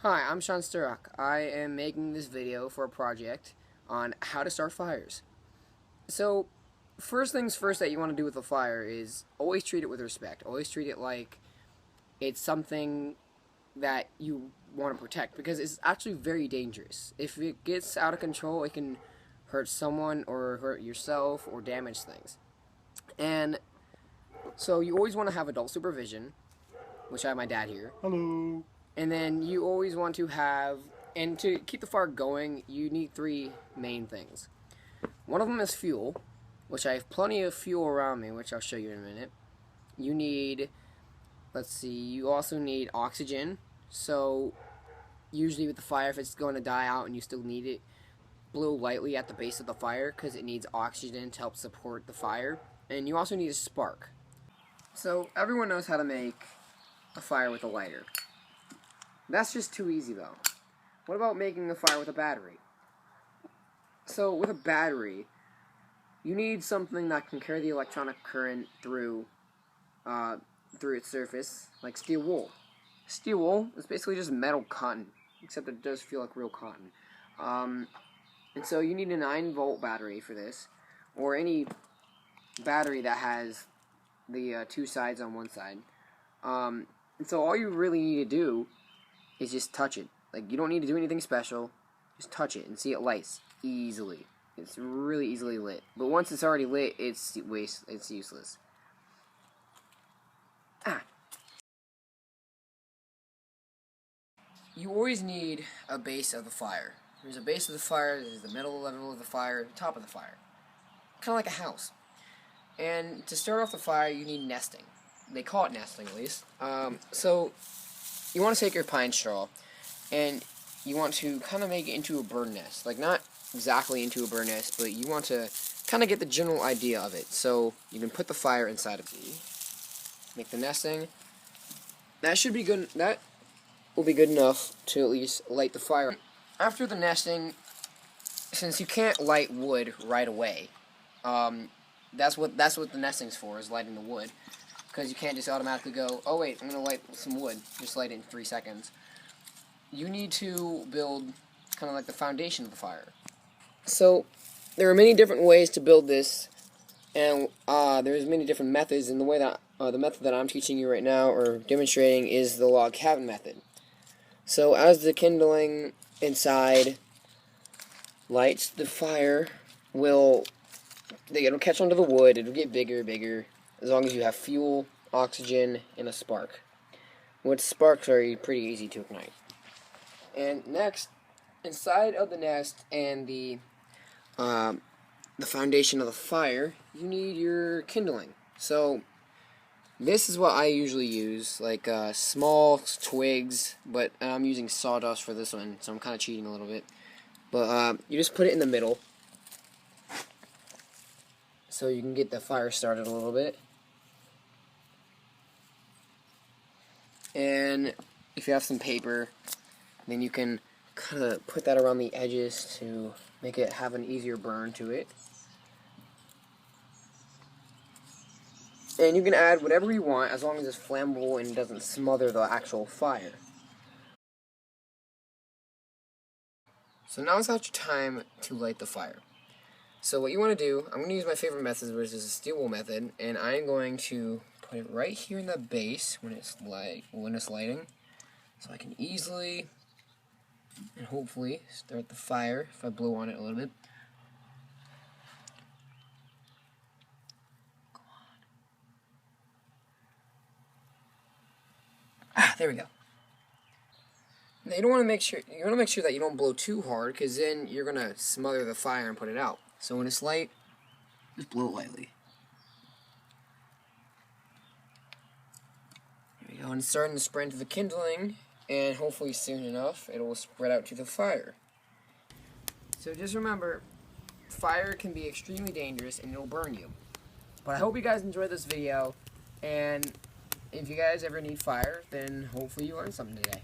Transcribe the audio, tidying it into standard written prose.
Hi, I'm Sean Sturrock. I am making this video for a project on how to start fires. So, first things first that you want to do with a fire is always treat it with respect. Always treat it like it's something that you want to protect, because it's actually very dangerous. If it gets out of control, it can hurt someone or hurt yourself or damage things. And so you always want to have adult supervision, which I have my dad here. Hello. And then you always want to have, and to keep the fire going, you need three main things. One of them is fuel, which I have plenty of fuel around me, which I'll show you in a minute. You need, you also need oxygen. So usually with the fire, if it's going to die out and you still need it, blow lightly at the base of the fire because it needs oxygen to help support the fire. And you also need a spark. So everyone knows how to make a fire with a lighter. That's just too easy though. What about making a fire with a battery? So with a battery, you need something that can carry the electronic current through its surface, like steel wool. Steel wool is basically just metal cotton, except it does feel like real cotton. And so you need a 9-volt battery for this, or any battery that has the two sides on one side. And so all you really need to do is just touch it. Like, you don't need to do anything special. Just touch it and see it lights easily. It's really easily lit. But once it's already lit, it's useless. You always need a base of the fire. There's a base of the fire, there's the middle level of the fire, the top of the fire. Kind of like a house. And to start off the fire, you need nesting. They call it nesting, at least. So you want to take your pine straw, and you want to kind of make it into a bird nest. Like, not exactly into a bird nest, but you want to kind of get the general idea of it. So you can put the fire inside of it. Make the nesting. That should be good. That will be good enough to at least light the fire. After the nesting, since you can't light wood right away, that's what the nesting's for, is lighting the wood. Because you can't just automatically go, oh wait, I'm going to light some wood. Just light it in 3 seconds. You need to build kind of like the foundation of the fire. So there are many different ways to build this, and there's many different methods. And the way that the method that I'm teaching you right now or demonstrating is the log cabin method. So as the kindling inside lights, the fire it'll catch onto the wood. It'll get bigger. As long as you have fuel, oxygen, and a spark. Which sparks are pretty easy to ignite. And next, inside of the nest and the foundation of the fire, you need your kindling. So this is what I usually use, like small twigs, but I'm using sawdust for this one, so I'm kind of cheating a little bit. But you just put it in the middle, so you can get the fire started a little bit. And if you have some paper, then you can kind of put that around the edges to make it have an easier burn to it. And you can add whatever you want as long as it's flammable and doesn't smother the actual fire. So now it's about your time to light the fire. So what you want to do, I'm going to use my favorite method, which is the steel wool method, and I'm going to put it right here in the base when it's lighting, so I can easily and hopefully start the fire if I blow on it a little bit. There we go. Now you want to make sure that you don't blow too hard, because then you're gonna smother the fire and put it out. So when it's light, just blow it lightly. There we go. And it's starting to spread into the kindling, and hopefully soon enough it will spread out to the fire. So just remember, fire can be extremely dangerous and it'll burn you. But I hope you guys enjoyed this video, and if you guys ever need fire, then hopefully you learned something today.